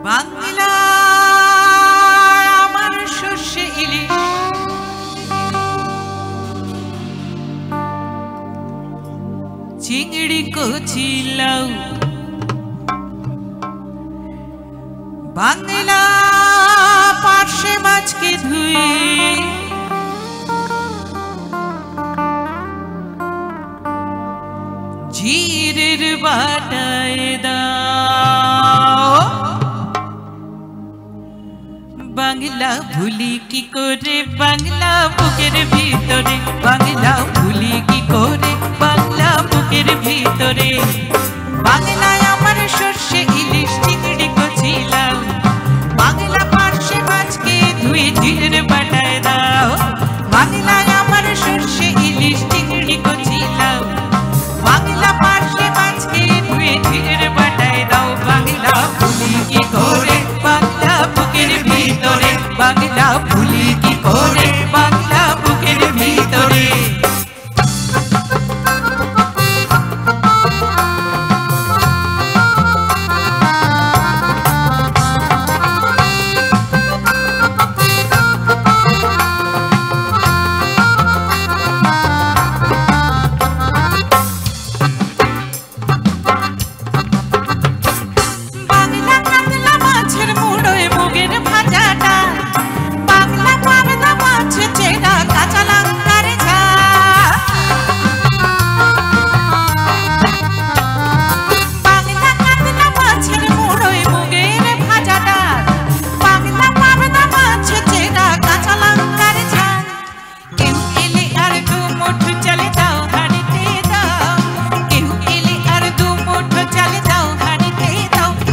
বাংলা আমার সর্ষে ইলিশ চিংড়ি কচি লাউ বাংলা পার্শে মাছকে ধুয়ে জিরের বাটায় দাও। বাংলা ভুলি কি করে বাংলা বুকের ভিতরে, বাংলা ভুলি কি করে বাংলা বুকের ভিতরে। বাংলায় আমার সর্ষে ইলিশ চিংড়ি কচি লাউ বাংলা পার্শে মাছকে ধুয়ে জিরের বাটায় দাও। বাংলায় আমার সর্ষে ইলিশ চিংড়ি কচি লাউ বাংলা পার্শে মাছকে ধুয়ে জিরের বাটায় দাও। বাংলা ভুলি কি করে বাংলা বুকের ভিতরে, বাংলা ভুলি কি করে বাংলা বুকের ভিতরে।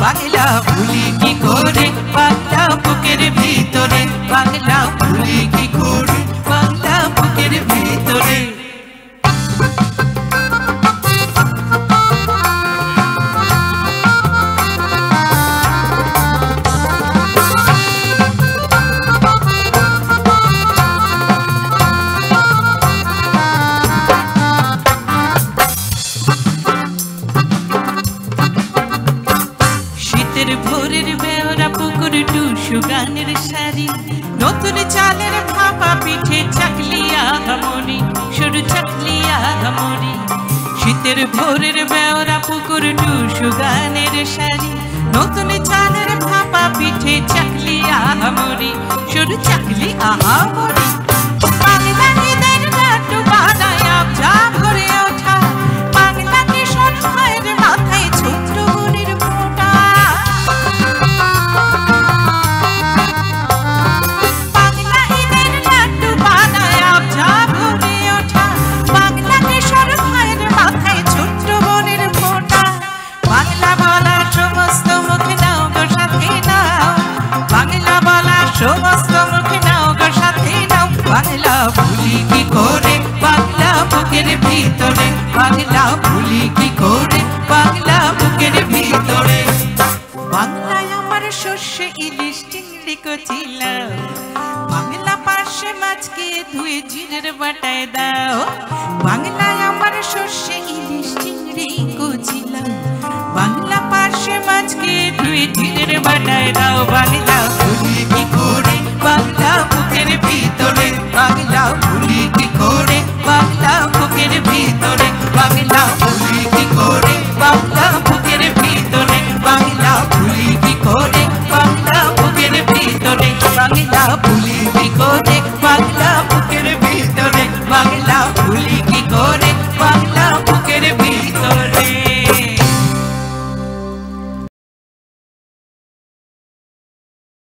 বাংলা ভুলি কি করে বাংলা বুকের ভিতরে, বাংলা ভুলি কি করে বাংলা বুকের ভিতরে। ভোরের বেওরা পুকুর টুসু গানের শাড়ি নতুন চালের ভাপা পিঠে চাকলিয়া হামনি সরু চাকলিয়া হামনি। শীতের ভোরের বেওরা পুকুর টুসু গানের শাড়ি নতুন চালের ভাপা পিঠে চাকলিয়া হামনি সরু চাকলিয়া হামনি। বাংলা ঈদের লাড্ডু বানায় যা ভরে ওঠা বাংলা কিশোর ভাইয়ের মাথায় ছোট্ট গুড়ের ফোঁটা। সমস্ত মুখে নাও গো সাথে নাও। বাংলা ভুলি কি করে বাংলা বুকের ভিতরে, বাংলা ভুলি কি করে বাংলা বুকের ভিতরে। বাংলায় আমার সর্ষে ইলিশ চিংড়ি কচি লাউ বাংলা পার্শে মাছকে ধুয়ে জিরের বাটায় দাও। বাংলায় আমার সর্ষে ইলিশ চিংড়ি কচি লাউ বাংলা পার্শে মাছকে ধুয়ে জিরের বাটায় দাও। বাংলা ভুলি কি করে বাংলা বুকের ভিতরে, বাংলা ভুলি কি করে বাংলা বুকের ভিতরে। বাংলা ভুলি কি করে বাংলা বুকের ভিতরে, বাংলা ভুলি কি করে বাংলা বুকের ভিতরে। বাংলা ভুলি কি করে